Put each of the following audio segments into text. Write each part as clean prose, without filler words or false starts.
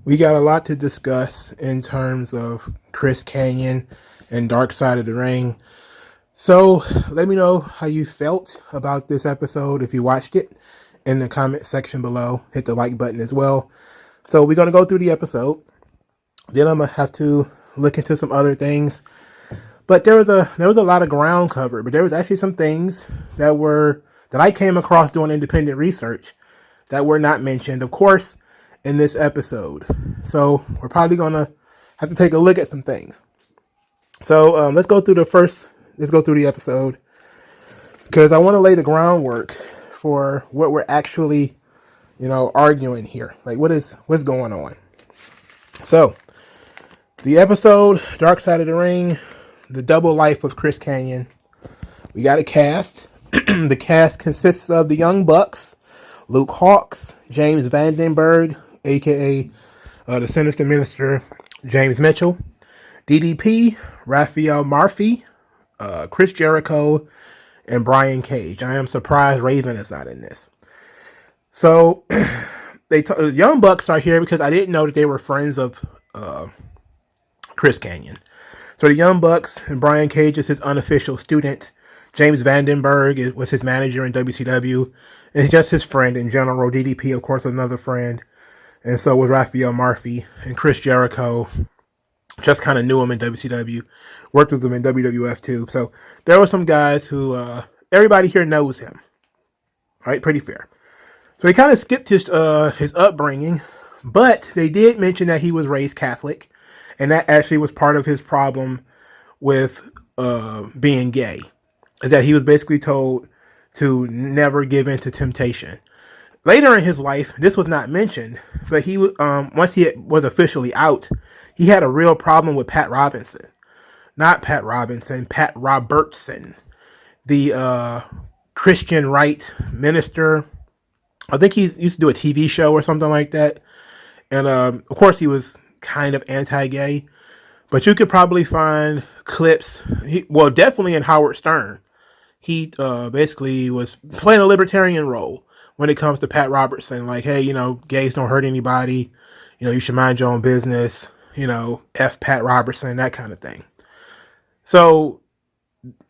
We got a lot to discuss in terms of Chris Kanyon and Dark Side of the Ring. So let me know how you felt about this episode if you watched it in the comment section below. Hit the like button as well. So we're going to go through the episode. Then I'm going to have to look into some other things. But there was a lot of ground covered, but there was actually some things that I came across doing independent research that were not mentioned, of course, in this episode. So we're probably gonna have to take a look at some things. So let's go through the episode, because I want to lay the groundwork for what we're actually, arguing here. Like what's going on. So the episode, Dark Side of the Ring, the double life of Chris Kanyon. We got a cast. The cast consists of the Young Bucks, Luke Hawx, James Vandenberg, aka the Sinister Minister, James Mitchell, DDP, Raphael Murphy, Chris Jericho, and Brian Cage. I am surprised Raven is not in this. So the Young Bucks are here because I didn't know that they were friends of Chris Kanyon. So the Young Bucks, and Brian Cage is his unofficial student. James Vandenberg was his manager in WCW. And he's just his friend in general. DDP, of course, another friend. And so was Raphael Murphy. And Chris Jericho just kind of knew him in WCW. Worked with him in WWF too. So there were some guys who, everybody here knows him. All right, pretty fair. So he kind of skipped his upbringing. But they did mention that he was raised Catholic. And that actually was part of his problem with being gay. Is that he was basically told to never give in to temptation. Later in his life, this was not mentioned, but he once he was officially out, he had a real problem with Pat Robinson. Not Pat Robinson, Pat Robertson. The Christian right minister. I think he used to do a TV show or something like that. And of course he was kind of anti-gay, but you could probably find clips. Definitely in Howard Stern, he basically was playing a libertarian role when it comes to Pat Robertson. Like, hey, gays don't hurt anybody. You should mind your own business. F Pat Robertson, that kind of thing. So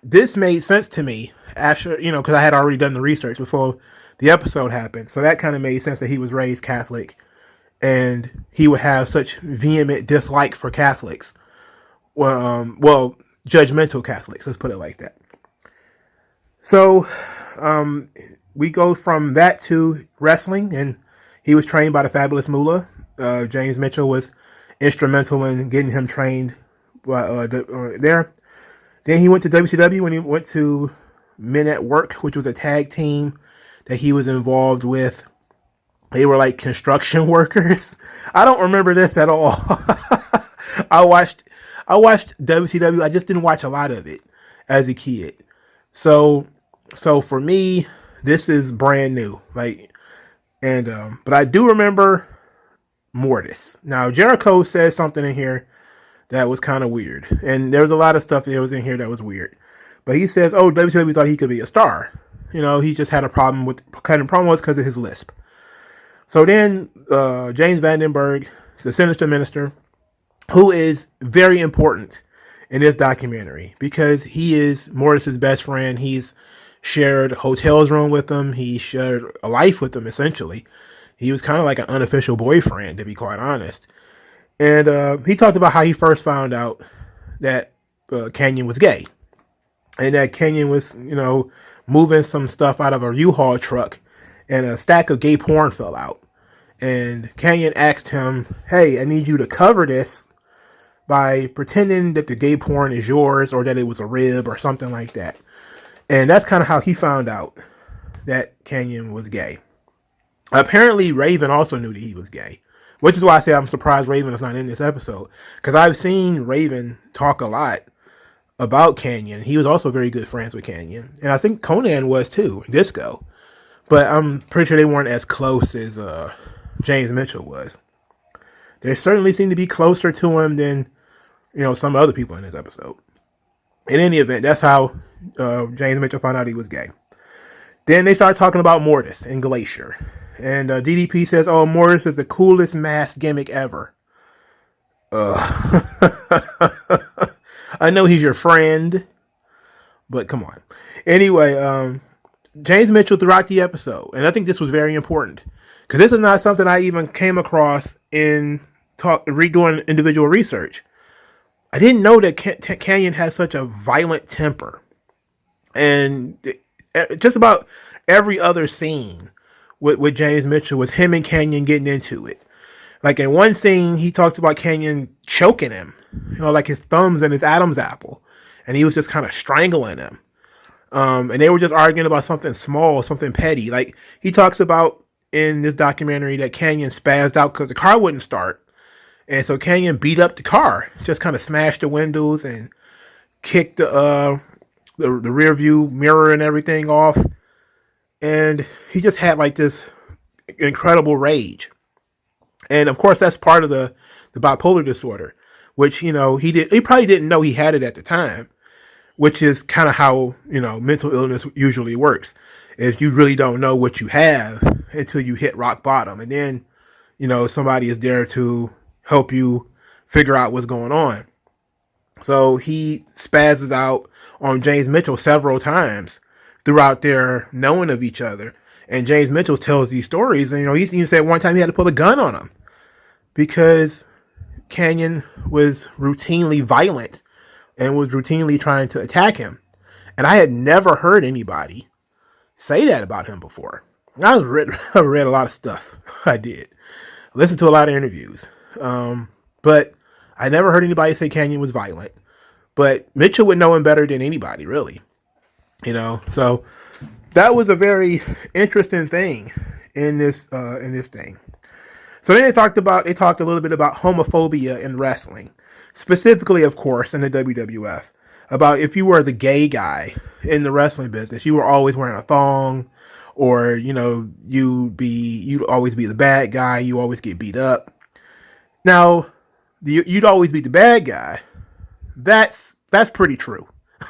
this made sense to me after, because I had already done the research before the episode happened. So that kind of made sense that he was raised Catholic. And he would have such vehement dislike for Catholics. Well, judgmental Catholics, let's put it like that. So, we go from that to wrestling, and he was trained by the Fabulous Moolah. James Mitchell was instrumental in getting him trained there. Then he went to WCW when he went to Men at Work, which was a tag team that he was involved with. They were like construction workers. I don't remember this at all. I watched WCW. I just didn't watch a lot of it as a kid. So for me, this is brand new. But I do remember Mortis. Now Jericho says something in here that was kind of weird, and there was a lot of stuff that was in here that was weird. But he says, "Oh, WCW thought he could be a star. He just had a problem with cutting promos because of his lisp." So then James Vandenberg, the Sinister Minister, who is very important in this documentary because he is Mortis's best friend. He's shared a hotel's room with him. He shared a life with him, essentially. He was kind of like an unofficial boyfriend, to be quite honest. And he talked about how he first found out that Kanyon was gay. And that Kanyon was, moving some stuff out of a U-Haul truck. And a stack of gay porn fell out. And Kanyon asked him, hey, I need you to cover this by pretending that the gay porn is yours or that it was a rib or something like that. And that's kind of how he found out that Kanyon was gay. Apparently, Raven also knew that he was gay, which is why I say I'm surprised Raven is not in this episode. Because I've seen Raven talk a lot about Kanyon. He was also very good friends with Kanyon. And I think Conan was too, Disco. But I'm pretty sure they weren't as close as James Mitchell was. They certainly seem to be closer to him than, some other people in this episode. In any event, that's how James Mitchell found out he was gay. Then they started talking about Mortis and Glacier. And DDP says, "Oh, Morris is the coolest mask gimmick ever." I know he's your friend, but come on. Anyway, James Mitchell throughout the episode, and I think this was very important because this is not something I even came across in redoing individual research. I didn't know that Kanyon has such a violent temper, and just about every other scene with James Mitchell was him and Kanyon getting into it. Like in one scene, he talked about Kanyon choking him, like his thumbs and his Adam's apple, and he was just kind of strangling him. And they were just arguing about something small, something petty. Like he talks about in this documentary that Kanyon spazzed out because the car wouldn't start. And so Kanyon beat up the car, just kind of smashed the windows and kicked the rear view mirror and everything off. And he just had like this incredible rage. And of course, that's part of the bipolar disorder, which, he probably didn't know he had it at the time, which is kind of how, mental illness usually works, is you really don't know what you have until you hit rock bottom. And then, somebody is there to help you figure out what's going on. So he spazzes out on James Mitchell several times throughout their knowing of each other. And James Mitchell tells these stories. And, he even said one time he had to pull a gun on him because Kanyon was routinely violent and was routinely trying to attack him. And I had never heard anybody say that about him before. I read a lot of stuff. I did. I listened to a lot of interviews. But I never heard anybody say Kanyon was violent. But Mitchell would know him better than anybody, really. So that was a very interesting thing in this thing. So then they talked a little bit about homophobia in wrestling, specifically, of course, in the WWF. About if you were the gay guy in the wrestling business, you were always wearing a thong, or you'd always be the bad guy. You always get beat up. Now, you'd always be the bad guy. That's pretty true.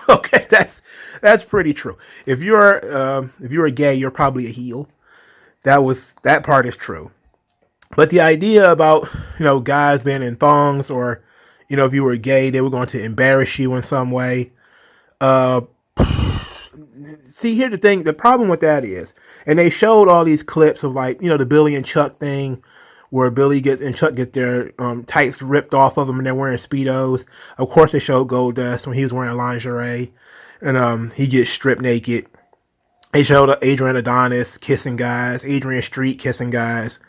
Okay, that's pretty true. If you're gay, you're probably a heel. That part is true. But the idea about, guys being in thongs, or, if you were gay, they were going to embarrass you in some way. See, here's the thing. The problem with that is, and they showed all these clips of the Billy and Chuck thing, where Billy and Chuck get their tights ripped off of them and they're wearing Speedos. Of course, they showed Goldust when he was wearing lingerie and he gets stripped naked. They showed Adrian Adonis kissing guys, Adrian Street kissing guys.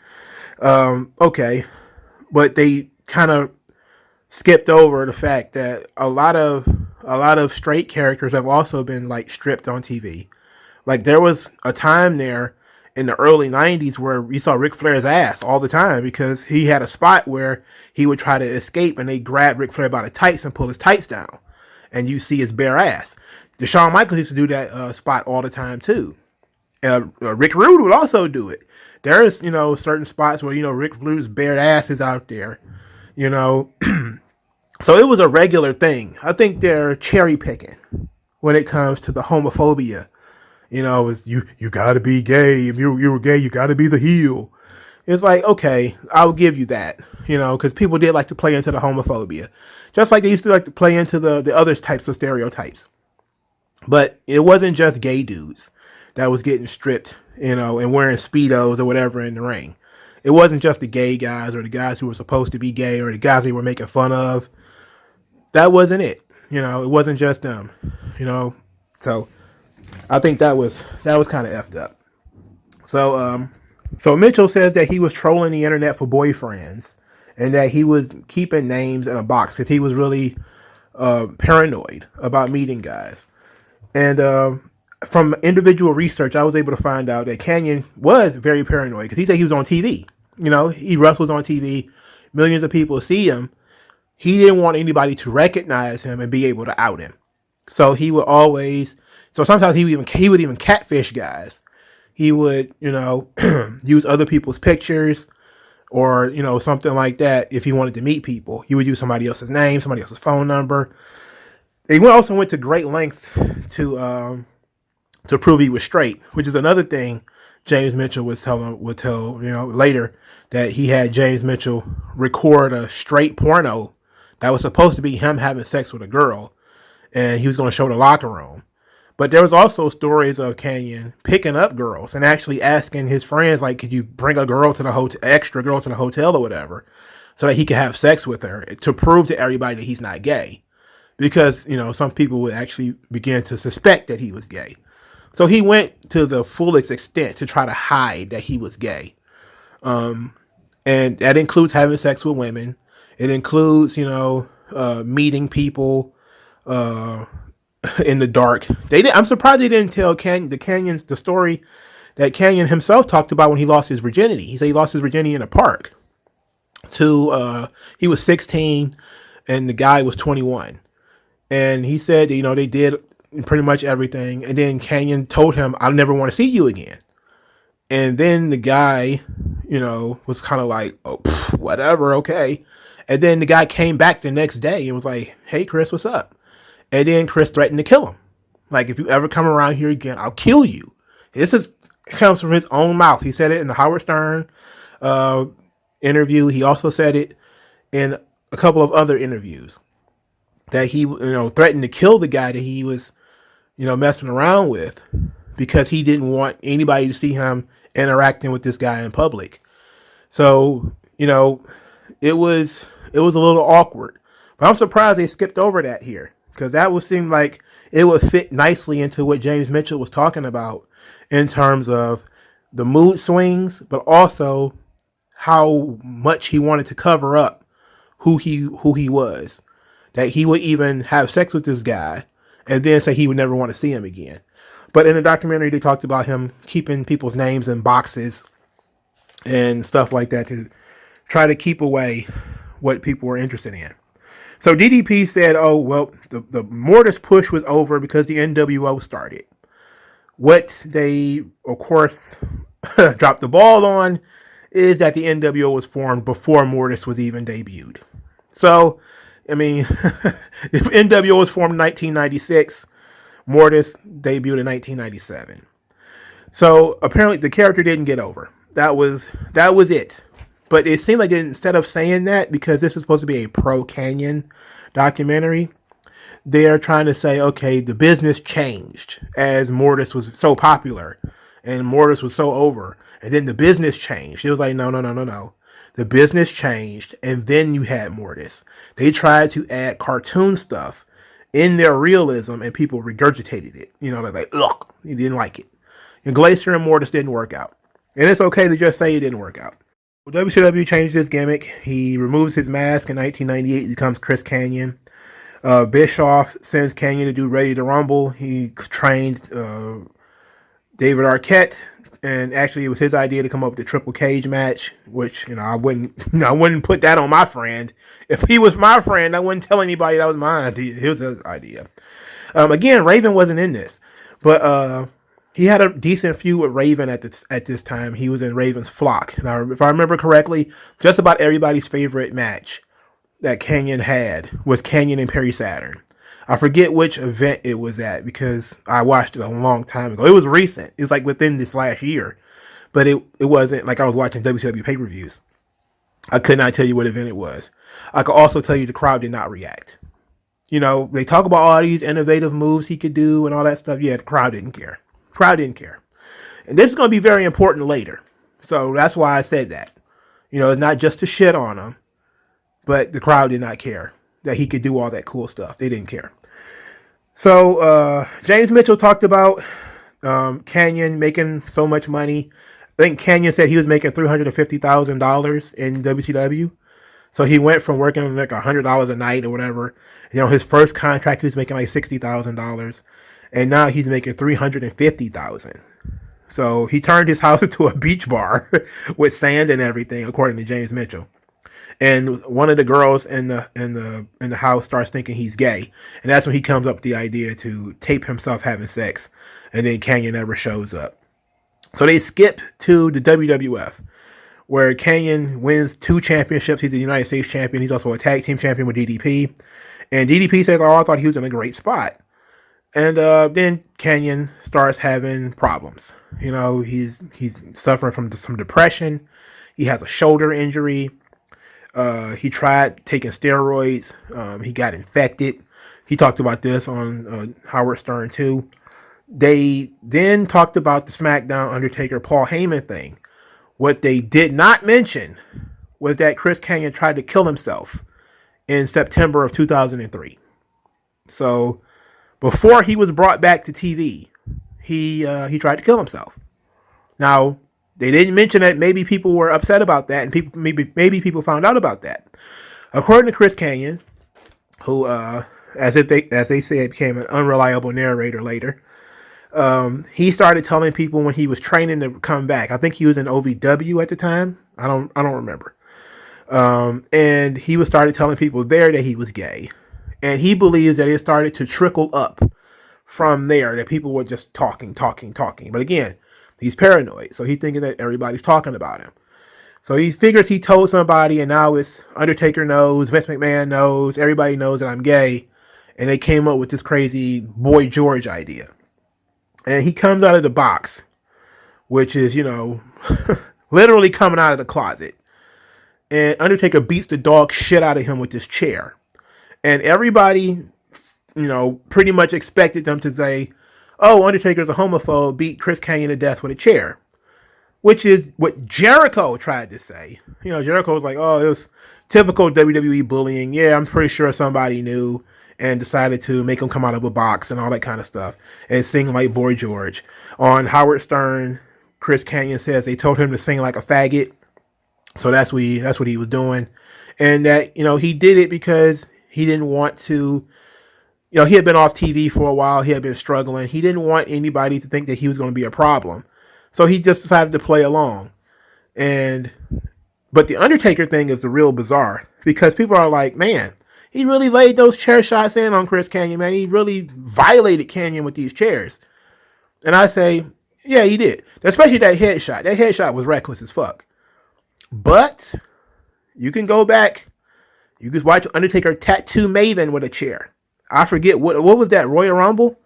Okay, but they kind of skipped over the fact that a lot of straight characters have also been stripped on TV. Like there was a time there in the early 90s where we saw Ric Flair's ass all the time because he had a spot where he would try to escape and they grab Ric Flair by the tights and pull his tights down and you see his bare ass. Shawn Michaels used to do that spot all the time too. Rick Rude would also do it. There's, certain spots where, Rick Rude's bare ass is out there, So it was a regular thing. I think they're cherry picking when it comes to the homophobia. It's you gotta be gay. If you were gay, you gotta be the heel. It's like, okay, I'll give you that, because people did like to play into the homophobia. Just like they used to like to play into the other types of stereotypes. But it wasn't just gay dudes that was getting stripped, and wearing Speedos or whatever in the ring. It wasn't just the gay guys or the guys who were supposed to be gay or the guys they were making fun of. That wasn't it. It wasn't just them, So I think that was kind of effed up. So Mitchell says that he was trolling the internet for boyfriends and that he was keeping names in a box because he was really paranoid about meeting guys. And from individual research, I was able to find out that Kanyon was very paranoid because he said he was on TV. He wrestles on TV. Millions of people see him. He didn't want anybody to recognize him and be able to out him. So he would always. So sometimes he would even catfish guys. He would, use other people's pictures or, something like that. If he wanted to meet people, he would use somebody else's name, somebody else's phone number. He also went to great lengths to prove he was straight, which is another thing James Mitchell would tell later that he had James Mitchell record a straight porno that was supposed to be him having sex with a girl, and he was going to show the locker room. But there was also stories of Kanyon picking up girls and actually asking his friends, like, could you bring a girl to the hotel, extra girl to the hotel or whatever, so that he could have sex with her to prove to everybody that he's not gay. Because, some people would actually begin to suspect that he was gay. So he went to the fullest extent to try to hide that he was gay. And that includes having sex with women. It includes, meeting people in the dark. I'm surprised they didn't tell the story that Kanyon himself talked about when he lost his virginity. He said he lost his virginity in a park. He was 16 and the guy was 21. And he said, they did pretty much everything. And then Kanyon told him, I never want to see you again. And then the guy, was kind of like, oh, whatever, okay. And then the guy came back the next day and was like, hey, Chris, what's up? And then Chris threatened to kill him. Like, if you ever come around here again, I'll kill you. This comes from his own mouth. He said it in the Howard Stern interview. He also said it in a couple of other interviews that he, threatened to kill the guy that he was, messing around with because he didn't want anybody to see him interacting with this guy in public. So, it was a little awkward, but I'm surprised they skipped over that here because that would seem like it would fit nicely into what James Mitchell was talking about in terms of the mood swings, but also how much he wanted to cover up who he was. That he would even have sex with this guy and then say he would never want to see him again. But in the documentary, they talked about him keeping people's names in boxes and stuff like that to try to keep away what people were interested in. So DDP said, oh, well, the Mortis push was over because the NWO started. What they, of course, dropped the ball on is that the NWO was formed before Mortis was even debuted. So, I mean, if NWO was formed in 1996, Mortis debuted in 1997. So apparently the character didn't get over. That was it. But it seemed like instead of saying that, because this is supposed to be a pro-Kanyon documentary, they're trying to say, okay, the business changed as Mortis was so popular and Mortis was so over. And then the business changed. It was like, no. The business changed, and then you had Mortis. They tried to add cartoon stuff in their realism, and people regurgitated it. They're like, ugh, you didn't like it. And Glacier and Mortis didn't work out. And it's okay to just say it didn't work out. Well, WCW changed his gimmick. He removes his mask in 1998, becomes Chris Kanyon. Bischoff sends Kanyon to do Ready to Rumble. He trained David Arquette. And actually, it was his idea to come up with the triple cage match, which, I wouldn't put that on my friend. If he was my friend, I wouldn't tell anybody that was my idea. It was his idea. Again, Raven wasn't in this, but he had a decent feud with Raven at this time. He was in Raven's flock. Now, if I remember correctly, just about everybody's favorite match that Kanyon had was Kanyon and Perry Saturn. I forget which event it was at because I watched it a long time ago. It was recent. It was like within this last year. But it wasn't like I was watching WCW pay-per-views. I could not tell you what event it was. I could also tell you the crowd did not react. They talk about all these innovative moves he could do and all that stuff. Yeah, the crowd didn't care. And this is going to be very important later. So that's why I said that. It's not just to shit on him, but the crowd did not care that he could do all that cool stuff. They didn't care. So James Mitchell talked about Kanyon making so much money. I think Kanyon said he was making $350,000 in WCW. So he went from working like $100 a night or whatever. His first contract he was making like $60,000, and now he's making $350,000. So he turned his house into a beach bar with sand and everything, according to James Mitchell. And one of the girls in the house starts thinking he's gay, and that's when he comes up with the idea to tape himself having sex, and then Kanyon never shows up. So they skip to the WWF, where Kanyon wins 2 championships. He's a United States champion. He's also a tag team champion with DDP. And DDP says, "Oh, I thought he was in a great spot." And then Kanyon starts having problems. He's suffering from some depression. He has a shoulder injury. He tried taking steroids. He got infected. He talked about this on Howard Stern too. They then talked about the SmackDown Undertaker Paul Heyman thing. What they did not mention was that Chris Kanyon tried to kill himself in September of 2003. So before he was brought back to TV, he tried to kill himself. Now they didn't mention that maybe people were upset about that, and maybe people found out about that. According to Chris Kanyon, who as they said became an unreliable narrator later, he started telling people when he was training to come back. I think he was in OVW at the time. I don't remember. And he started telling people there that he was gay, and he believes that it started to trickle up from there, that people were just talking. But again, he's paranoid, so he's thinking that everybody's talking about him. So he figures he told somebody, and now it's Undertaker knows, Vince McMahon knows, everybody knows that I'm gay, and they came up with this crazy Boy George idea. And he comes out of the box, which is, literally coming out of the closet. And Undertaker beats the dog shit out of him with this chair. And everybody, pretty much expected them to say, oh, Undertaker's a homophobe, beat Chris Kanyon to death with a chair. Which is what Jericho tried to say. Jericho was like, oh, it was typical WWE bullying. Yeah, I'm pretty sure somebody knew and decided to make him come out of a box and all that kind of stuff and sing like Boy George. On Howard Stern, Chris Kanyon says they told him to sing like a faggot. So that's what he was doing. And that, he did it because he didn't want to, he had been off TV for a while. He had been struggling. He didn't want anybody to think that he was going to be a problem. So he just decided to play along. But the Undertaker thing is the real bizarre, because people are like, man, he really laid those chair shots in on Chris Kanyon, man. He really violated Kanyon with these chairs. And I say, yeah, he did. Especially that headshot. That headshot was reckless as fuck. But you can go back. You can watch Undertaker tattoo Maven with a chair. I forget what was that, Royal Rumble?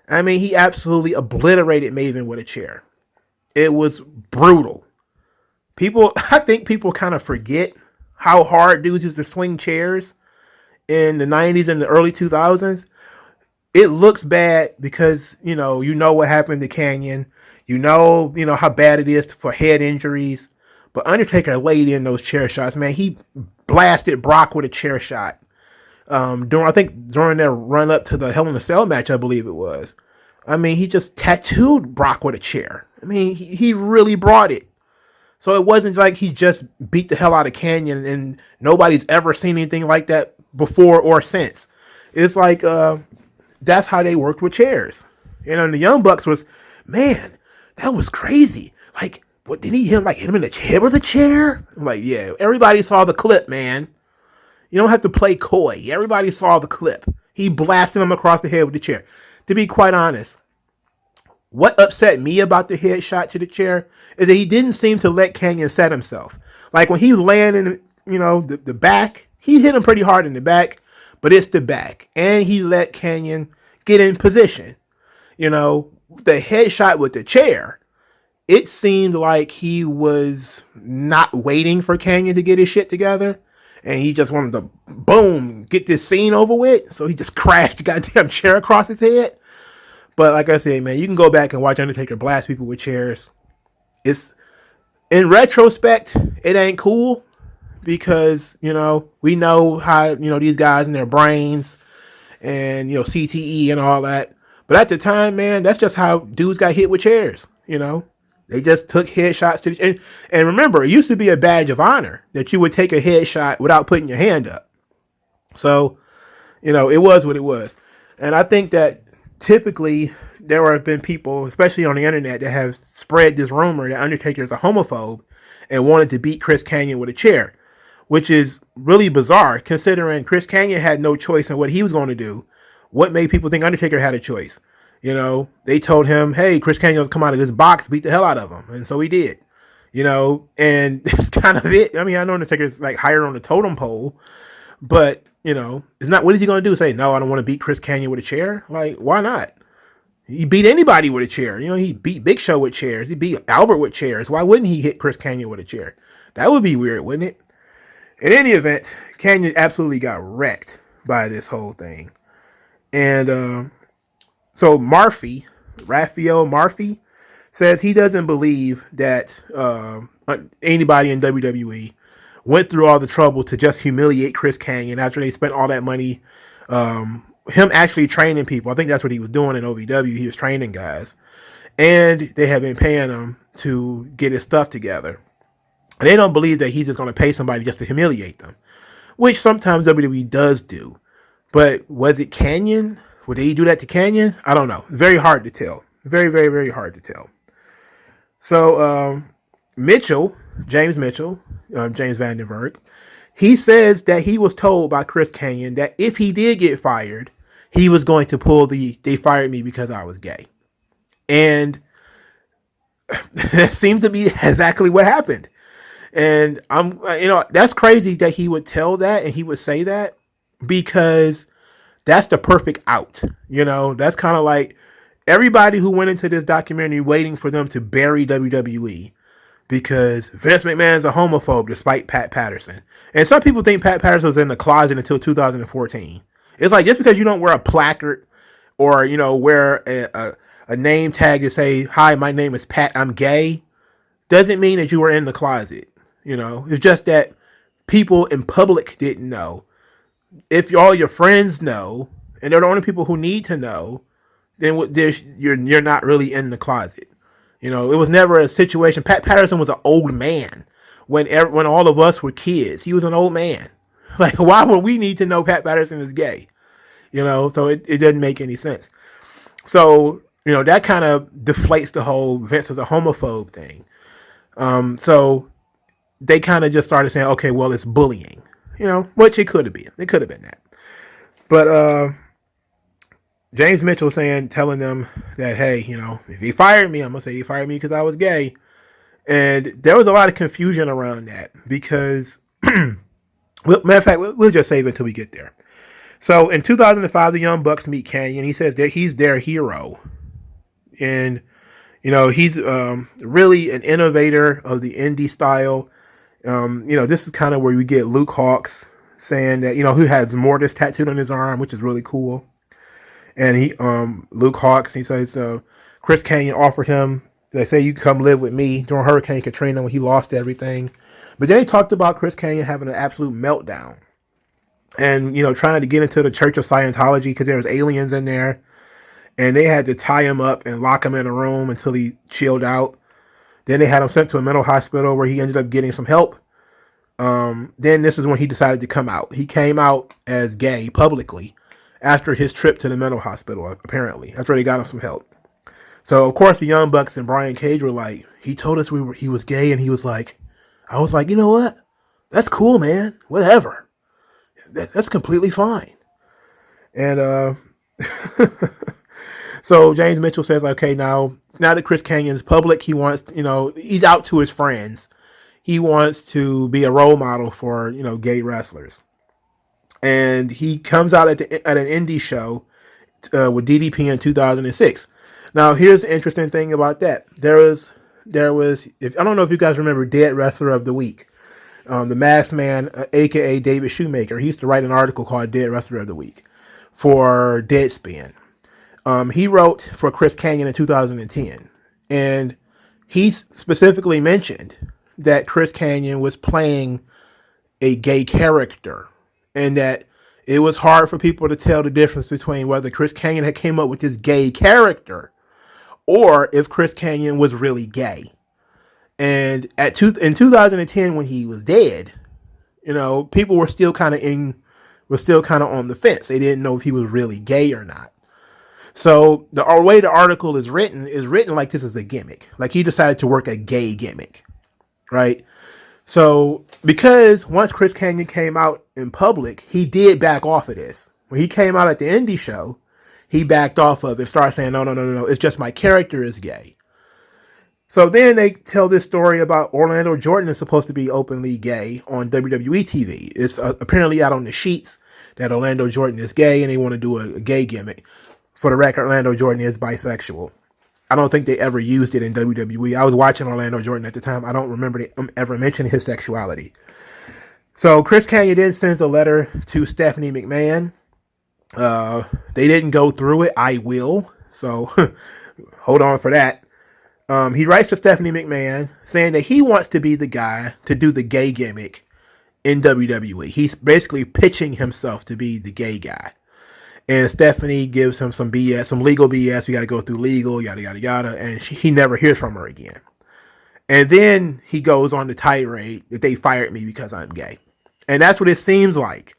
I mean, he absolutely obliterated Maven with a chair. It was brutal. I think people kind of forget how hard dudes used to swing chairs in the 90s and the early 2000s. It looks bad because, you know what happened to Kanyon. You know how bad it is for head injuries. But Undertaker laid in those chair shots, man. He blasted Brock with a chair shot. During their run up to the Hell in a Cell match, I believe it was. I mean, he just tattooed Brock with a chair. I mean, he really brought it. So it wasn't like he just beat the hell out of Kanyon and nobody's ever seen anything like that before or since. It's like that's how they worked with chairs. And the Young Bucks was, man, that was crazy. Like, what did he hit him in the head with a chair? I'm like, yeah, everybody saw the clip, man. You don't have to play coy. Everybody saw the clip. He blasted him across the head with the chair. To be quite honest, what upset me about the headshot to the chair is that he didn't seem to let Kanyon set himself. Like when he was laying in, the back, he hit him pretty hard in the back, but it's the back. And he let Kanyon get in position. The headshot with the chair, it seemed like he was not waiting for Kanyon to get his shit together. And he just wanted to, boom, get this scene over with. So he just crashed the goddamn chair across his head. But like I said, man, you can go back and watch Undertaker blast people with chairs. It's, in retrospect, it ain't cool. Because, we know how, these guys and their brains and, CTE and all that. But at the time, man, that's just how dudes got hit with chairs, They just took headshots to and remember, it used to be a badge of honor that you would take a headshot without putting your hand up. So, it was what it was. And I think that typically there have been people, especially on the internet, that have spread this rumor that Undertaker is a homophobe and wanted to beat Chris Kanyon with a chair, which is really bizarre considering Chris Kanyon had no choice in what he was going to do. What made people think Undertaker had a choice? They told him, hey, Chris Kanyon come out of this box, beat the hell out of him. And so he did, and it's kind of it. I mean, I know Undertaker's like higher on the totem pole, But, it's not, what is he going to do? Say, no, I don't want to beat Chris Kanyon with a chair? Like, why not? He beat anybody with a chair. He beat Big Show with chairs. He beat Albert with chairs. Why wouldn't he hit Chris Kanyon with a chair? That would be weird, wouldn't it? In any event, Kanyon absolutely got wrecked by this whole thing. And so Raphael Murphy, says he doesn't believe that anybody in WWE went through all the trouble to just humiliate Chris Kanyon after they spent all that money. Him actually training people. I think that's what he was doing in OVW. He was training guys. And they have been paying him to get his stuff together. And they don't believe that he's just going to pay somebody just to humiliate them, which sometimes WWE does do. But was it Kanyon? Would they do that to Kanyon? I don't know. Very hard to tell. Very, very, very hard to tell. So James Vandenberg, he says that he was told by Chris Kanyon that if he did get fired, he was going to pull they fired me because I was gay. And that seems to be exactly what happened. And that's crazy that he would tell that and he would say that, because that's the perfect out. That's kind of like everybody who went into this documentary waiting for them to bury WWE because Vince McMahon's a homophobe despite Pat Patterson. And some people think Pat Patterson was in the closet until 2014. It's like, just because you don't wear a placard or, wear a name tag to say, hi, my name is Pat, I'm gay, doesn't mean that you were in the closet. It's just that people in public didn't know. If all your friends know, and they're the only people who need to know, then you're not really in the closet. It was never a situation. Pat Patterson was an old man when all of us were kids. He was an old man. Like, why would we need to know Pat Patterson is gay? So it doesn't make any sense. So, that kind of deflates the whole Vince is a homophobe thing. So they kind of just started saying, okay, well, it's bullying, which it could have been. It could have been that. But James Mitchell telling them that, hey, if he fired me, I'm going to say he fired me because I was gay. And there was a lot of confusion around that because, matter of fact, we'll just save it until we get there. So in 2005, the Young Bucks meet Kanyon. He says that he's their hero. And, he's really an innovator of the indie style. This is kind of where we get Luke Hawx saying that, who has Mortis tattooed on his arm, which is really cool. And Luke Hawx, he says, Chris Kanyon offered him, they say, you come live with me during Hurricane Katrina when he lost everything. But then he talked about Chris Kanyon having an absolute meltdown. And, trying to get into the Church of Scientology because there was aliens in there. And they had to tie him up and lock him in a room until he chilled out. Then they had him sent to a mental hospital where he ended up getting some help. Then this is when he decided to come out. He came out as gay publicly after his trip to the mental hospital, apparently. That's where they got him some help. So, of course, the Young Bucks and Brian Cage were like, he told us he was gay, and he was like, I was like, you know what? That's cool, man. Whatever. That's completely fine. And so James Mitchell says, okay, now that Chris Kanyon's public, he wants, he's out to his friends. He wants to be a role model for, gay wrestlers. And he comes out at an indie show with DDP in 2006. Now, here's the interesting thing about that. There was, I don't know if you guys remember Dead Wrestler of the Week. The Masked Man, a.k.a. David Shoemaker. He used to write an article called Dead Wrestler of the Week for Deadspin. He wrote for Chris Kanyon in 2010. And he specifically mentioned that Chris Kanyon was playing a gay character. And that it was hard for people to tell the difference between whether Chris Kanyon had came up with this gay character or if Chris Kanyon was really gay. And in 2010, when he was dead, people were still kind of on the fence. They didn't know if he was really gay or not. So the way the article is written like this is a gimmick. Like he decided to work a gay gimmick, right? So because once Chris Kanyon came out in public, he did back off of this. When he came out at the indie show, he backed off of it, started saying, no, it's just my character is gay. So then they tell this story about Orlando Jordan is supposed to be openly gay on WWE TV. It's apparently out on the sheets that Orlando Jordan is gay and they want to do a gay gimmick. For the record, Orlando Jordan is bisexual. I don't think they ever used it in WWE. I was watching Orlando Jordan at the time. I don't remember them ever mentioning his sexuality. So Chris Kanyon then sends a letter to Stephanie McMahon. They didn't go through it. I will. So hold on for that. He writes to Stephanie McMahon saying that he wants to be the guy to do the gay gimmick in WWE. He's basically pitching himself to be the gay guy. And Stephanie gives him some BS, some legal BS. We got to go through legal, yada, yada, yada. And he never hears from her again. And then he goes on the tirade that they fired me because I'm gay. And that's what it seems like.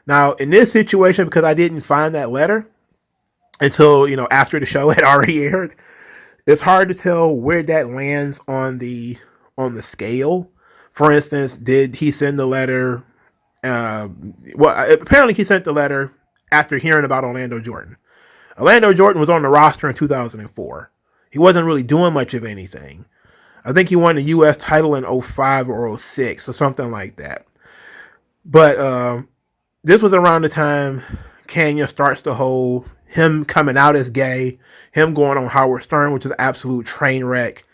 Now, in this situation, because I didn't find that letter until, after the show had already aired, it's hard to tell where that lands on the scale. For instance, did he send the letter? Apparently he sent the letter after hearing about Orlando Jordan. Orlando Jordan was on the roster in 2004. He wasn't really doing much of anything. I think he won the U.S. title in 05 or 06 or something like that. But this was around the time Kanyon starts the whole him coming out as gay, him going on Howard Stern, which is an absolute train wreck,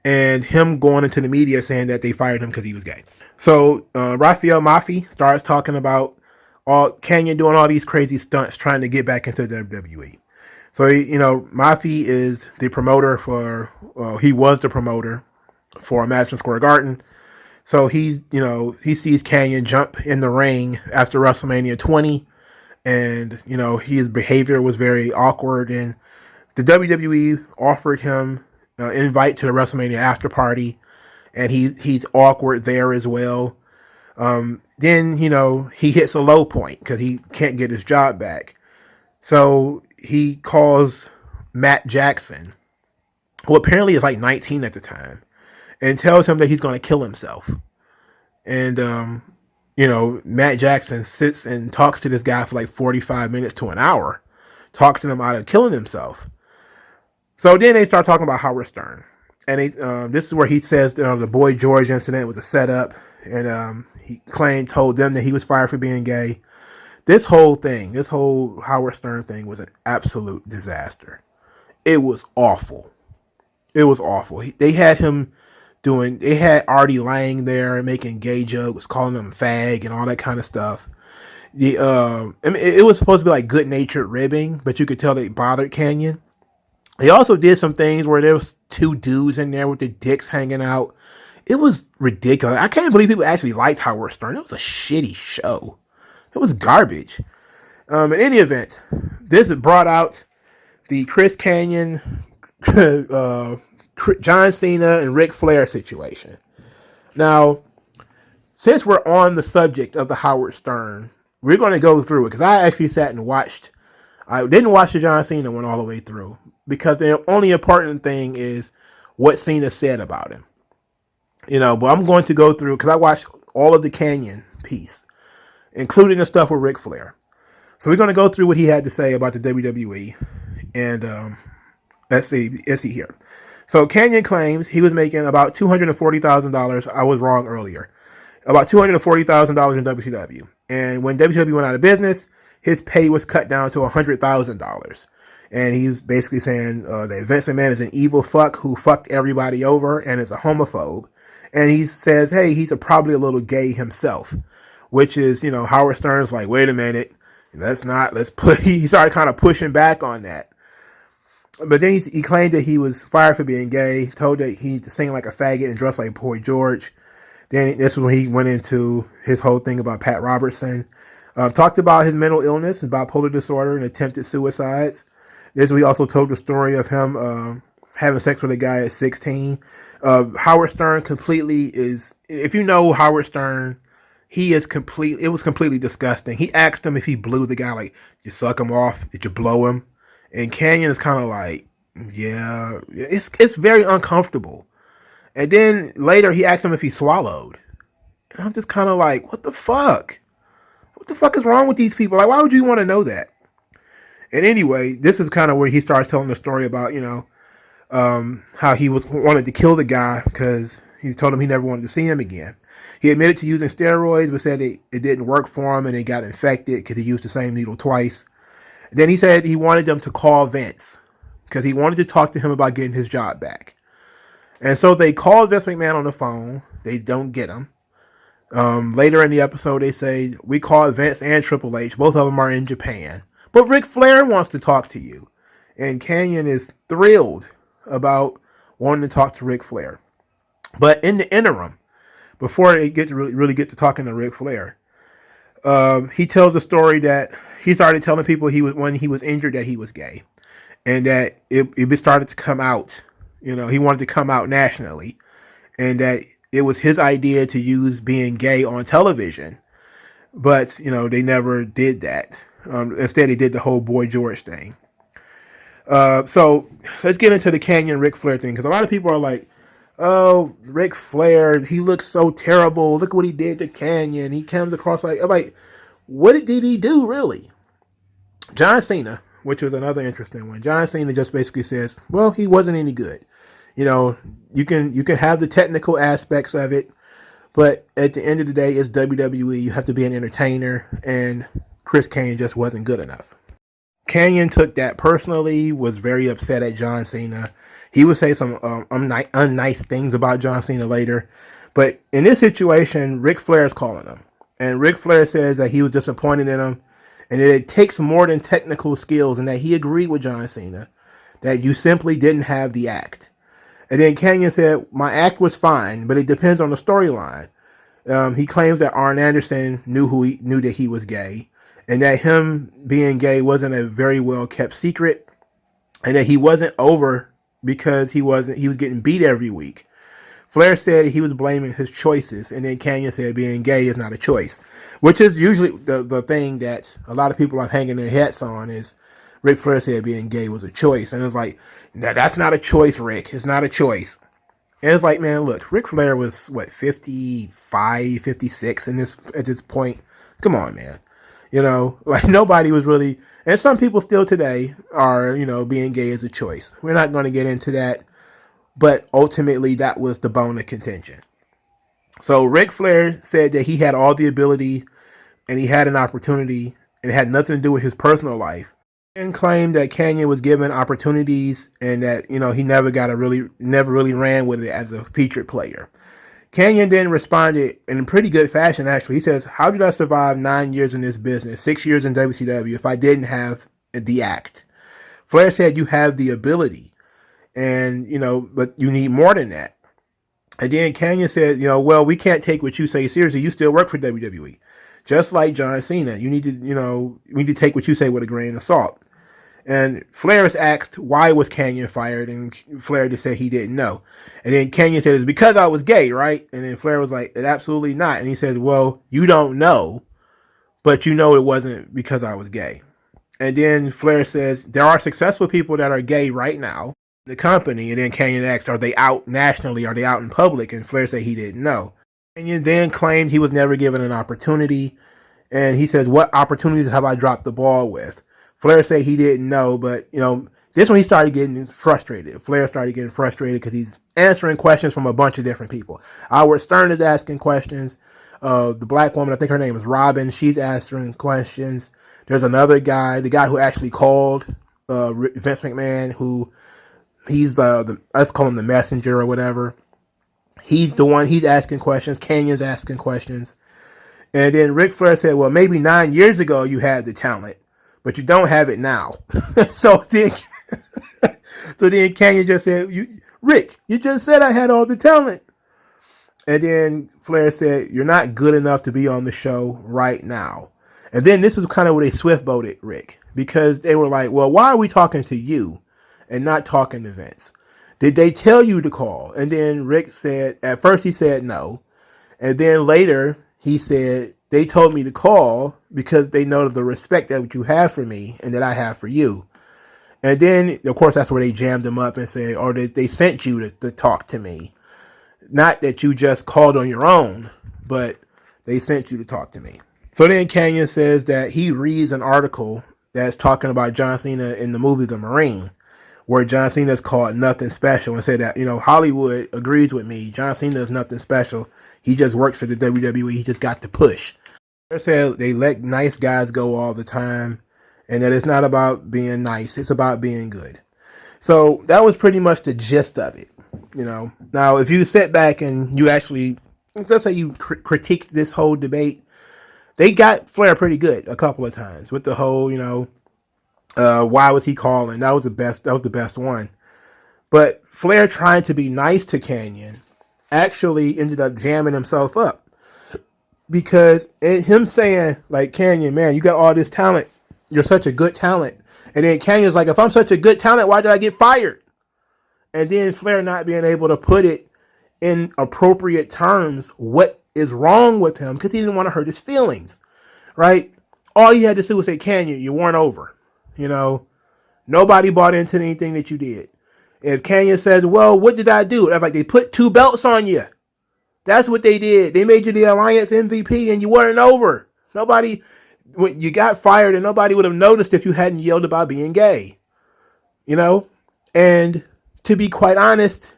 and him going into the media saying that they fired him because he was gay. So Rafael Maffei starts talking about Kanyon doing all these crazy stunts trying to get back into WWE. So, Maffei is the promoter he was the promoter for Madison Square Garden. So he sees Kanyon jump in the ring after WrestleMania 20. And, his behavior was very awkward. And the WWE offered him an invite to the WrestleMania after party. And he's awkward there as well. Then, he hits a low point because he can't get his job back. So he calls Matt Jackson, who apparently is like 19 at the time, and tells him that he's going to kill himself. And, Matt Jackson sits and talks to this guy for like 45 minutes to an hour, talks to him out of killing himself. So then they start talking about Howard Stern. And this is where he says the Boy George incident was a setup. And he told them that he was fired for being gay. This whole Howard Stern thing was an absolute disaster. It was awful. They had Artie Lang there making gay jokes, calling him fag and all that kind of stuff. It was supposed to be like good-natured ribbing, but you could tell they bothered Kanyon. They also did some things where there was two dudes in there with their dicks hanging out. It was ridiculous. I can't believe people actually liked Howard Stern. It was a shitty show. It was garbage. In any event, this brought out the Chris Kanyon, John Cena, and Ric Flair situation. Now, since we're on the subject of the Howard Stern, we're going to go through it because I actually sat and watched. I didn't watch the John Cena one all the way through because the only important thing is what Cena said about him. But I'm going to go through because I watched all of the Kanyon piece, including the stuff with Ric Flair. So we're going to go through what he had to say about the WWE. And let's see here. So Kanyon claims he was making about $240,000. I was wrong earlier. About $240,000 in WCW. And when WCW went out of business, his pay was cut down to $100,000. And he's basically saying that Vince McMahon is an evil fuck who fucked everybody over and is a homophobe. And he says, hey, he's probably a little gay himself. Which is, Howard Stern's like, wait a minute. He started kind of pushing back on that. But then he claimed that he was fired for being gay, told that he needed to sing like a faggot and dress like Boy George. Then this was when he went into his whole thing about Pat Robertson. Talked about his mental illness, his bipolar disorder, and attempted suicides. This we also told the story of him having sex with a guy at 16. Howard Stern completely is, if you know Howard Stern, it was completely disgusting. He asked him if he blew the guy, like, did you suck him off? Did you blow him? And Kanyon is kind of like, yeah, it's very uncomfortable. And then later he asked him if he swallowed. And I'm just kind of like, what the fuck? What the fuck is wrong with these people? Like, why would you want to know that? And anyway, this is kind of where he starts telling the story about, how he wanted to kill the guy because he told him he never wanted to see him again. He admitted to using steroids, but said it didn't work for him and he got infected because he used the same needle twice. Then he said he wanted them to call Vince because he wanted to talk to him about getting his job back. And so they called Vince McMahon on the phone. They don't get him. Later in the episode, they say, we called Vince and Triple H. Both of them are in Japan. But Ric Flair wants to talk to you. And Kanyon is thrilled about wanting to talk to Ric Flair. But in the interim, before they get to really get to talking to Ric Flair, he tells the story that he started telling people when he was injured that he was gay. And that it started to come out. He wanted to come out nationally. And that it was his idea to use being gay on television. But, they never did that. Instead, they did the whole Boy George thing. So let's get into the Kanyon Ric Flair thing. Because a lot of people are like, oh, Ric Flair, he looks so terrible. Look what he did to Kanyon. He comes across I'm like, what did he do, really? John Cena, which was another interesting one. John Cena just basically says, well, he wasn't any good. You can have the technical aspects of it, but at the end of the day, it's WWE. You have to be an entertainer, and Chris Kanyon just wasn't good enough. Kanyon took that personally, was very upset at John Cena. He would say some unnice things about John Cena later, but in this situation, Ric Flair is calling him, and Ric Flair says that he was disappointed in him, and that it takes more than technical skills, and that he agreed with John Cena, that you simply didn't have the act. And then Kanyon said, my act was fine, but it depends on the storyline. He claims that Arn Anderson knew that he was gay, and that him being gay wasn't a very well kept secret, and that he wasn't over because he was getting beat every week. Flair said he was blaming his choices, and then Kanyon said being gay is not a choice, which is usually the thing that a lot of people are hanging their hats on is Ric Flair said being gay was a choice. And it's like, no, that's not a choice, Rick. It's not a choice. And it's like, man, look, Ric Flair was, 55, 56 at this point. Come on, man. Nobody was really, and some people still today are, being gay is a choice. We're not going to get into that. But ultimately, that was the bone of contention. So Ric Flair said that he had all the ability and he had an opportunity and it had nothing to do with his personal life. And claimed that Kanyon was given opportunities and that, he never really ran with it as a featured player. Kanyon then responded in pretty good fashion, actually. He says, how did I survive 9 years in this business, 6 years in WCW, if I didn't have the act? Flair said, you have the ability. And, but you need more than that. And then Kanyon said, well, we can't take what you say seriously. You still work for WWE. Just like John Cena. You need to take what you say with a grain of salt. And Flair is asked, why was Kanyon fired? And Flair just said he didn't know. And then Kanyon said, it's because I was gay, right? And then Flair was like, absolutely not. And he says, well, you don't know, but it wasn't because I was gay. And then Flair says, there are successful people that are gay right now. The company. And then Kanyon asked, are they out nationally? Are they out in public? And Flair said he didn't know. Kanyon then claimed he was never given an opportunity. And he says, what opportunities have I dropped the ball with? Flair said he didn't know, but, this one he started getting frustrated. Flair started getting frustrated because he's answering questions from a bunch of different people. Howard Stern is asking questions. The black woman, I think her name is Robin, she's answering questions. There's another guy, the guy who actually called Vince McMahon, who he's let's call him the messenger or whatever. He's the one, he's asking questions. Canyon's asking questions. And then Ric Flair said, well, maybe 9 years ago you had the talent, but you don't have it now. so then Kanyon just said, Rick, you just said I had all the talent. And then Flair said, you're not good enough to be on the show right now. And then this is kind of where they swift boated Rick, because they were like, well, why are we talking to you and not talking to Vince? Did they tell you to call? And then Rick said, at first he said no. And then later he said, they told me to call because they know the respect that you have for me and that I have for you. And then, of course, that's where they jammed him up and said, or they sent you to talk to me. Not that you just called on your own, but they sent you to talk to me. So then Kanyon says that he reads an article that's talking about John Cena in the movie The Marine, where John Cena's called nothing special and said that, Hollywood agrees with me. John Cena is nothing special. He just works for the WWE. He just got to push. They said they let nice guys go all the time, and that it's not about being nice. It's about being good. So that was pretty much the gist of it. Now if you sit back and you actually, let's say you critique this whole debate, they got Flair pretty good a couple of times with the whole, why was he calling? That was the best. That was the best one. But Flair trying to be nice to Kanyon actually ended up jamming himself up, because him saying, like, Kanyon, man, you got all this talent. You're such a good talent. And then Canyon's like, if I'm such a good talent, why did I get fired? And then Flair not being able to put it in appropriate terms what is wrong with him, because he didn't want to hurt his feelings, right? All you had to do was say, Kanyon, you weren't over. Nobody bought into anything that you did. If Kanyon says, well, what did I do? I'm like, they put 2 belts on you. That's what they did. They made you the Alliance MVP and you weren't over. Nobody, when you got fired, and nobody would have noticed if you hadn't yelled about being gay. And to be quite honest,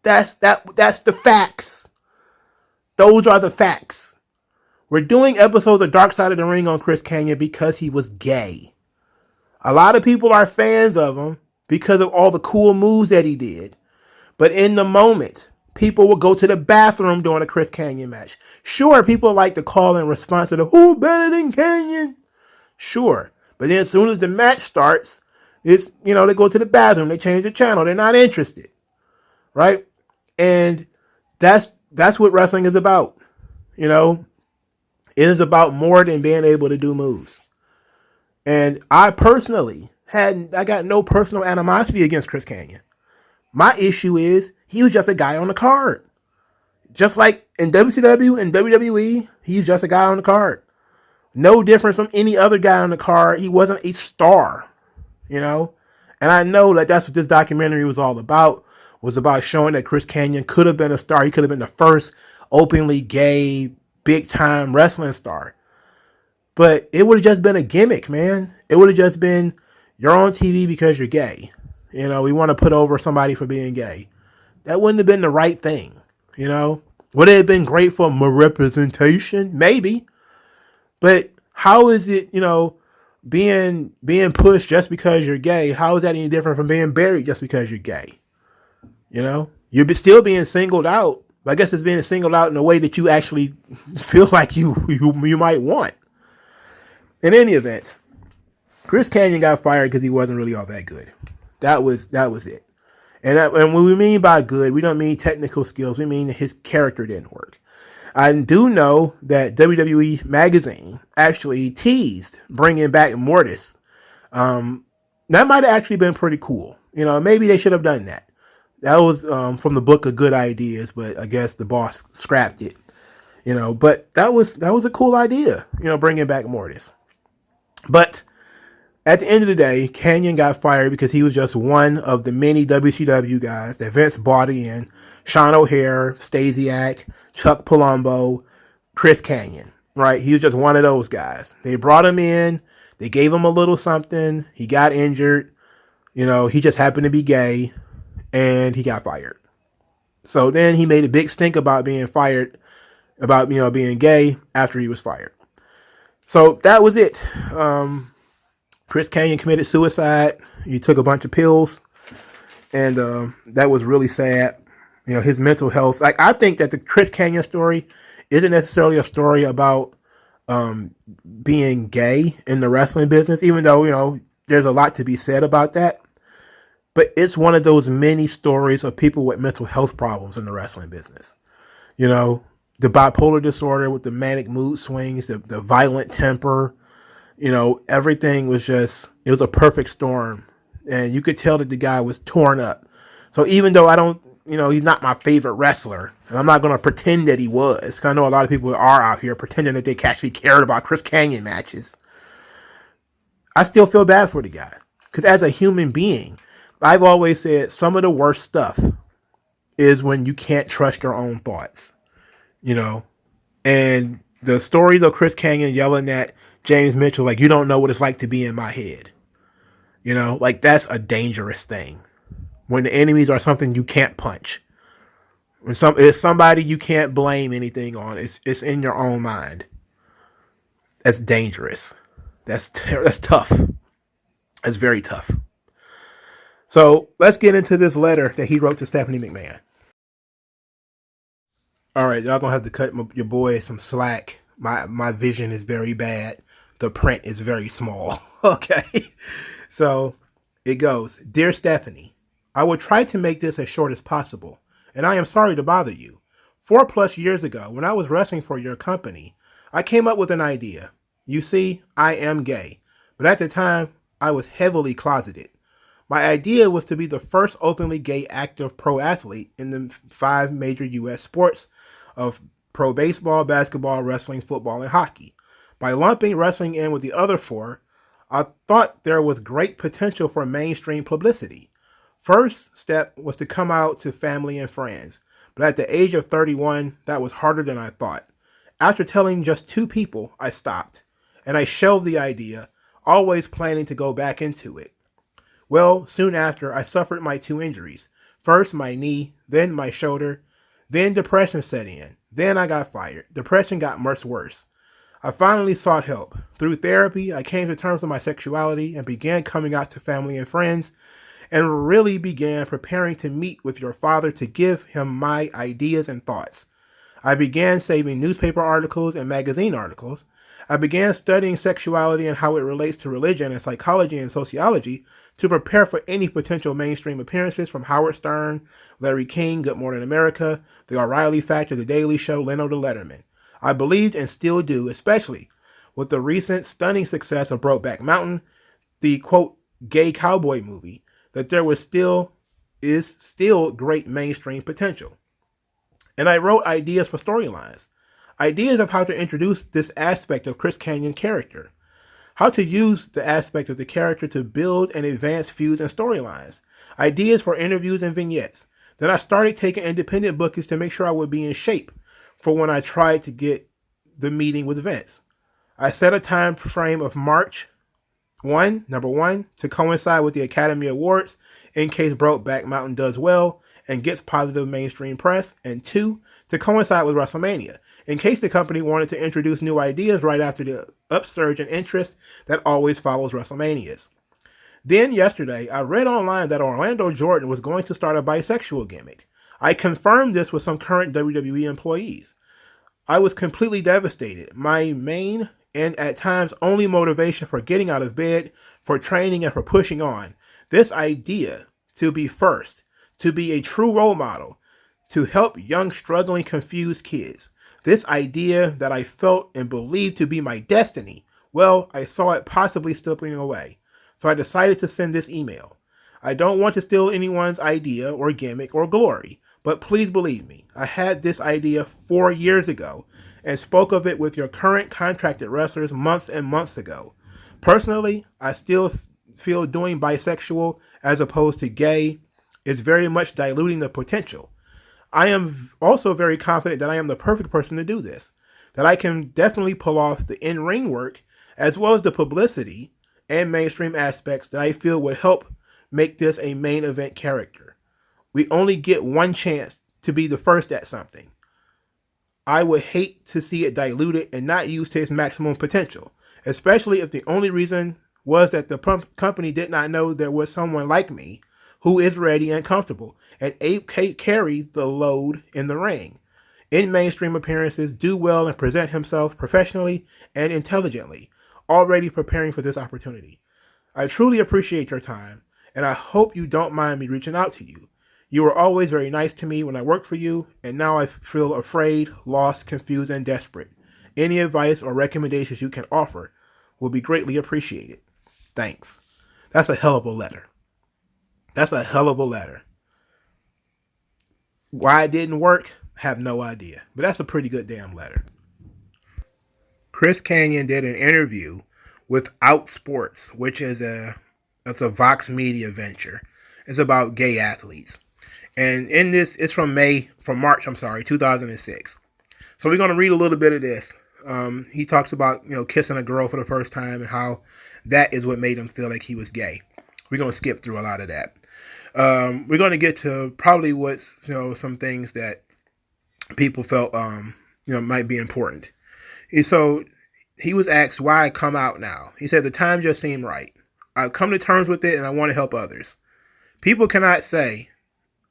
that's the facts. Those are the facts. We're doing episodes of Dark Side of the Ring on Chris Kanyon because he was gay. A lot of people are fans of him because of all the cool moves that he did. But in the moment, people will go to the bathroom during a Chris Kanyon match. Sure, people like to call in response to the, who better than Kanyon? Sure. But then as soon as the match starts, it's, they go to the bathroom, they change the channel, they're not interested. Right? And that's what wrestling is about. It is about more than being able to do moves. And I personally I got no personal animosity against Chris Kanyon. My issue is he was just a guy on the card. Just like in WCW and WWE, he's just a guy on the card. No difference from any other guy on the card. He wasn't a star, And I know that that's what this documentary was all about. Was about showing that Chris Kanyon could have been a star. He could have been the first openly gay, big-time wrestling star. But it would have just been a gimmick, man. It would have just been, you're on TV because you're gay. We want to put over somebody for being gay. That wouldn't have been the right thing, Would it have been great for more representation? Maybe. But how is it, being pushed just because you're gay? How is that any different from being buried just because you're gay? You're still being singled out. But I guess it's being singled out in a way that you actually feel like you might want. In any event, Chris Kanyon got fired because he wasn't really all that good. That was it. And when we mean by good, we don't mean technical skills. We mean his character didn't work. I do know that WWE Magazine actually teased bringing back Mortis. That might have actually been pretty cool. Maybe they should have done that. That was from the book of good ideas, but I guess the boss scrapped it. But that was a cool idea. Bringing back Mortis. But at the end of the day, Kanyon got fired because he was just one of the many WCW guys that Vince brought in. Sean O'Hare, Stasiak, Chuck Palumbo, Chris Kanyon, right? He was just one of those guys. They brought him in. They gave him a little something. He got injured. He just happened to be gay, and he got fired. So then he made a big stink about being fired, about, being gay after he was fired. So that was it. Chris Kanyon committed suicide. He took a bunch of pills, and that was really sad. His mental health. Like, I think that the Chris Kanyon story isn't necessarily a story about being gay in the wrestling business, even though, there's a lot to be said about that. But it's one of those many stories of people with mental health problems in the wrestling business. The bipolar disorder with the manic mood swings, the violent temper, everything was just, it was a perfect storm. And you could tell that the guy was torn up. So even though I don't, he's not my favorite wrestler, and I'm not going to pretend that he was, because I know a lot of people are out here pretending that they actually cared about Chris Kanyon matches. I still feel bad for the guy. Because as a human being, I've always said some of the worst stuff is when you can't trust your own thoughts. And the stories of Chris Kanyon yelling at James Mitchell, like, you don't know what it's like to be in my head. Like that's a dangerous thing. When the enemies are something you can't punch. When it's somebody you can't blame anything on. It's in your own mind. That's dangerous. That's tough. That's very tough. So let's get into this letter that he wrote to Stephanie McMahon. All right, y'all gonna have to cut your boy some slack. My vision is very bad. The print is very small. Okay, so it goes, Dear Stephanie, I will try to make this as short as possible, and I am sorry to bother you. 4+ years ago, when I was wrestling for your company, I came up with an idea. You see, I am gay, but at the time, I was heavily closeted. My idea was to be the first openly gay active pro athlete in the 5 major U.S. sports of pro baseball, basketball, wrestling, football, and hockey. By lumping wrestling in with the other 4, I thought there was great potential for mainstream publicity. First step was to come out to family and friends, but at the age of 31, that was harder than I thought. After telling just 2 people, I stopped, and I shelved the idea, always planning to go back into it. Well, soon after, I suffered my 2 injuries. First, my knee, then my shoulder, then depression set in. Then I got fired. Depression got much worse. I finally sought help. Through therapy, I came to terms with my sexuality and began coming out to family and friends, and really began preparing to meet with your father to give him my ideas and thoughts. I began saving newspaper articles and magazine articles. I began studying sexuality and how it relates to religion and psychology and sociology to prepare for any potential mainstream appearances from Howard Stern, Larry King, Good Morning America, The O'Reilly Factor, The Daily Show, Leno to Letterman. I believed and still do, especially with the recent stunning success of Brokeback Mountain, the quote gay cowboy movie, that there is still great mainstream potential. And I wrote ideas for storylines, ideas of how to introduce this aspect of Chris Kanyon character, how to use the aspect of the character to build and advance feuds and storylines, ideas for interviews and vignettes. Then I started taking independent bookings to make sure I would be in shape for when I tried to get the meeting with Vince. I set a time frame of March 1, number 1, to coincide with the Academy Awards in case Brokeback Mountain does well and gets positive mainstream press, and 2, to coincide with WrestleMania, in case the company wanted to introduce new ideas right after the upsurge in interest that always follows WrestleManias. Then yesterday, I read online that Orlando Jordan was going to start a bisexual gimmick. I confirmed this with some current WWE employees. I was completely devastated. My main and at times only motivation for getting out of bed, for training, and for pushing on, this idea to be first, to be a true role model, to help young, struggling, confused kids. This idea that I felt and believed to be my destiny, well, I saw it possibly slipping away. So I decided to send this email. I don't want to steal anyone's idea or gimmick or glory, but please believe me, I had this idea 4 years ago and spoke of it with your current contracted wrestlers months and months ago. Personally, I still feel doing bisexual as opposed to gay is very much diluting the potential. I am also very confident that I am the perfect person to do this, that I can definitely pull off the in-ring work as well as the publicity and mainstream aspects that I feel would help make this a main event character. We only get one chance to be the first at something. I would hate to see it diluted and not used to its maximum potential, especially if the only reason was that the company did not know there was someone like me who is ready and comfortable and carry the load in the ring, in mainstream appearances, do well and present himself professionally and intelligently, already preparing for this opportunity. I truly appreciate your time, and I hope you don't mind me reaching out to you. You were always very nice to me when I worked for you, and now I feel afraid, lost, confused, and desperate. Any advice or recommendations you can offer will be greatly appreciated. Thanks. That's a hell of a letter. That's a hell of a letter. Why it didn't work, have no idea. But that's a pretty good damn letter. Chris Kanyon did an interview with Outsports, which is it's a Vox Media venture. It's about gay athletes. And in this, it's from March 2006. So we're going to read a little bit of this. He talks about, kissing a girl for the first time and how that is what made him feel like he was gay. we're going to skip through a lot of that. We're going to get to probably what's, some things that people felt, might be important. And so he was asked why I come out now. He said, the time just seemed right. I've come to terms with it and I want to help others. People cannot say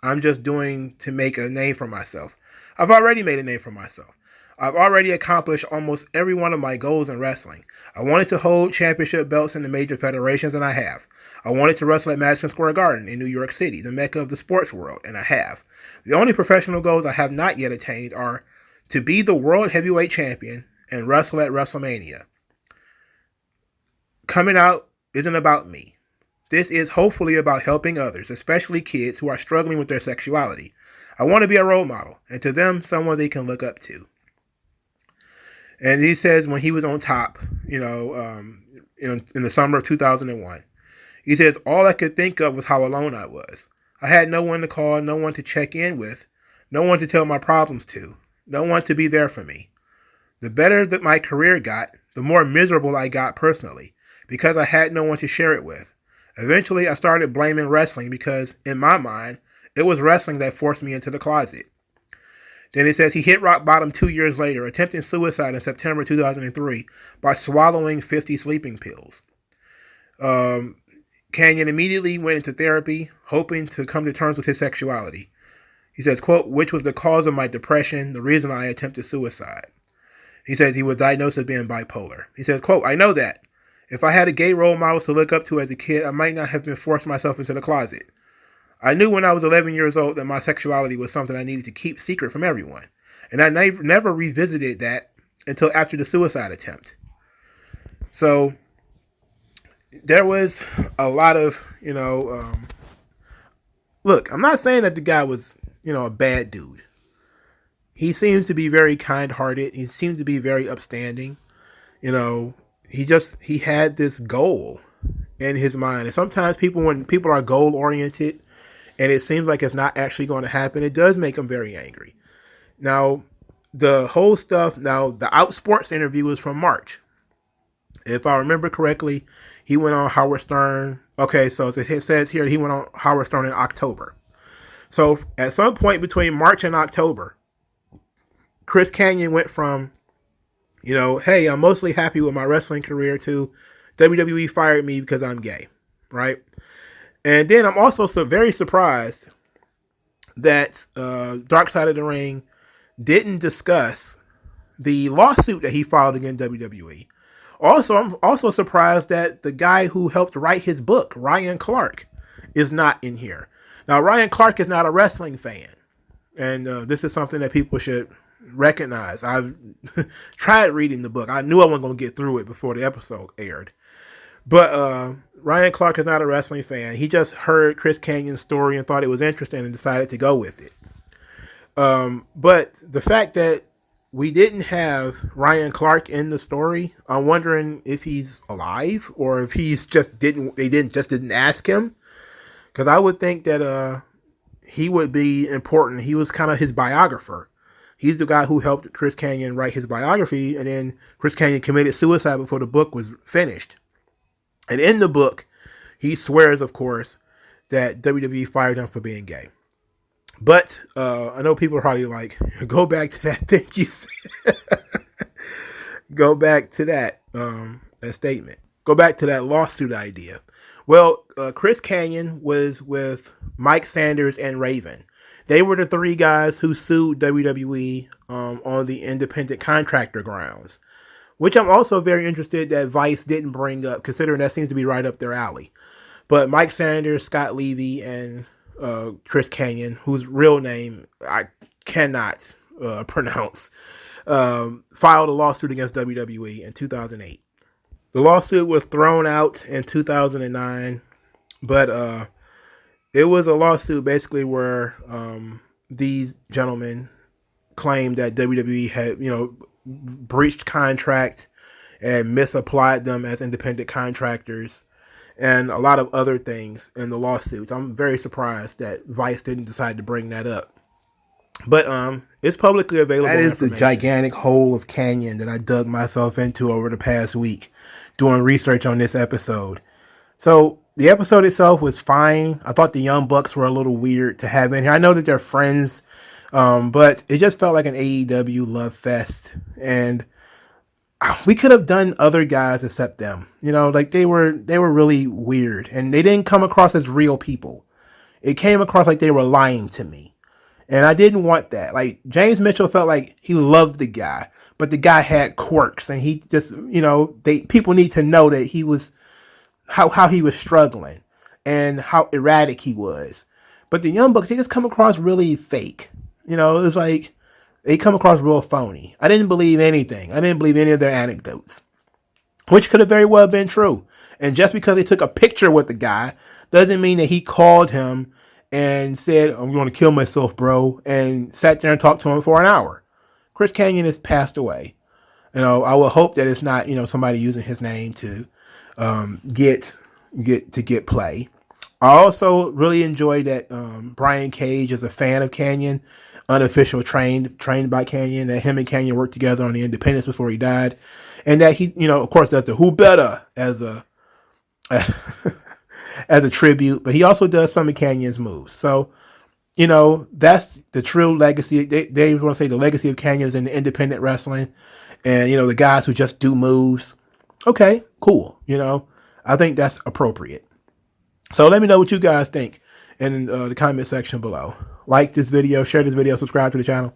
I'm just doing to make a name for myself. I've already made a name for myself. I've already accomplished almost every one of my goals in wrestling. I wanted to hold championship belts in the major federations, and I have. I wanted to wrestle at Madison Square Garden in New York City, the mecca of the sports world, and I have. The only professional goals I have not yet attained are to be the world heavyweight champion and wrestle at WrestleMania. Coming out isn't about me. This is hopefully about helping others, especially kids who are struggling with their sexuality. I want to be a role model, and to them, someone they can look up to. And he says when he was on top, in the summer of 2001, he says, all I could think of was how alone I was. I had no one to call, no one to check in with, no one to tell my problems to, no one to be there for me. The better that my career got, the more miserable I got personally, because I had no one to share it with. Eventually, I started blaming wrestling because, in my mind, it was wrestling that forced me into the closet. Then it says he hit rock bottom 2 years later, attempting suicide in September 2003 by swallowing 50 sleeping pills. Kanyon immediately went into therapy, hoping to come to terms with his sexuality. He says, quote, which was the cause of my depression, the reason I attempted suicide. He says he was diagnosed as being bipolar. He says, quote, I know that. If I had a gay role models to look up to as a kid, I might not have been forced myself into the closet. I knew when I was 11 years old that my sexuality was something I needed to keep secret from everyone. And I never revisited that until after the suicide attempt. So there was a lot of, look, I'm not saying that the guy was, a bad dude. He seems to be very kind-hearted. He seems to be very upstanding. He had this goal in his mind. And sometimes when people are goal-oriented, and it seems like it's not actually going to happen, it does make him very angry. Now, the whole stuff, the Outsports interview was from March. If I remember correctly, he went on Howard Stern. Okay, so it says here he went on Howard Stern in October. So at some point between March and October, Chris Kanyon went from, hey, I'm mostly happy with my wrestling career to WWE fired me because I'm gay, right? And then I'm also very surprised that Dark Side of the Ring didn't discuss the lawsuit that he filed against WWE. Also, I'm also surprised that the guy who helped write his book, Ryan Clark, is not in here. Now, Ryan Clark is not a wrestling fan, and this is something that people should recognize. I've tried reading the book. I knew I wasn't going to get through it before the episode aired. But Ryan Clark is not a wrestling fan. He just heard Chris Kanyon's story and thought it was interesting and decided to go with it. But the fact that we didn't have Ryan Clark in the story, I'm wondering if he's alive or if he's they didn't ask him. Because I would think that he would be important. He was kind of his biographer. He's the guy who helped Chris Kanyon write his biography, and then Chris Kanyon committed suicide before the book was finished. And in the book, he swears, of course, that WWE fired him for being gay. But I know people are probably like, go back to that thing you said. Go back to that statement. Go back to that lawsuit idea. Well, Chris Kanyon was with Mike Sanders and Raven. They were the three guys who sued WWE on the independent contractor grounds, which I'm also very interested that Vice didn't bring up, considering that seems to be right up their alley. But Mike Sanders, Scott Levy, and Chris Kanyon, whose real name I cannot pronounce, filed a lawsuit against WWE in 2008. The lawsuit was thrown out in 2009, but it was a lawsuit basically where these gentlemen claimed that WWE had, breached contract and misapplied them as independent contractors and a lot of other things in the lawsuits. I'm very surprised that Vice didn't decide to bring that up. But it's publicly available. That is the gigantic hole of Kanyon that I dug myself into over the past week doing research on this episode. So The episode itself was fine. I thought the Young Bucks were a little weird to have in here. I know that they're friends, but it just felt like an AEW love fest. And we could have done other guys except them. You know, like they were really weird. And they didn't come across as real people. It came across like they were lying to me. And I didn't want that. Like, James Mitchell felt like he loved the guy, but the guy had quirks. And he just, you know, people need to know that he was how he was struggling and how erratic he was. But the Young Bucks, they just come across really fake. You know, it was like they come across real phony. I didn't believe anything. I didn't believe any of their anecdotes, which could have very well been true. And just because they took a picture with the guy doesn't mean that he called him and said, "I'm going to kill myself, bro," and sat there and talked to him for an hour. Chris Kanyon has passed away. You know, I would hope that it's not, you know, somebody using his name to get play. I also really enjoyed that Brian Cage is a fan of Kanyon, unofficial trained by Kanyon, that him and Kanyon worked together on the Independence before he died, and that he, you know, of course, does the "Who Better" as a as a tribute, but he also does some of Kanyon's moves. So, you know, that's the true legacy. They want to say the legacy of Kanyon is in the independent wrestling, and, you know, the guys who just do moves. Okay, cool. You know, I think that's appropriate. So let me know what you guys think in the comment section below. Like this video, share this video, subscribe to the channel,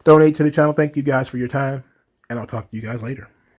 donate to the channel. Thank you guys for your time, and I'll talk to you guys later.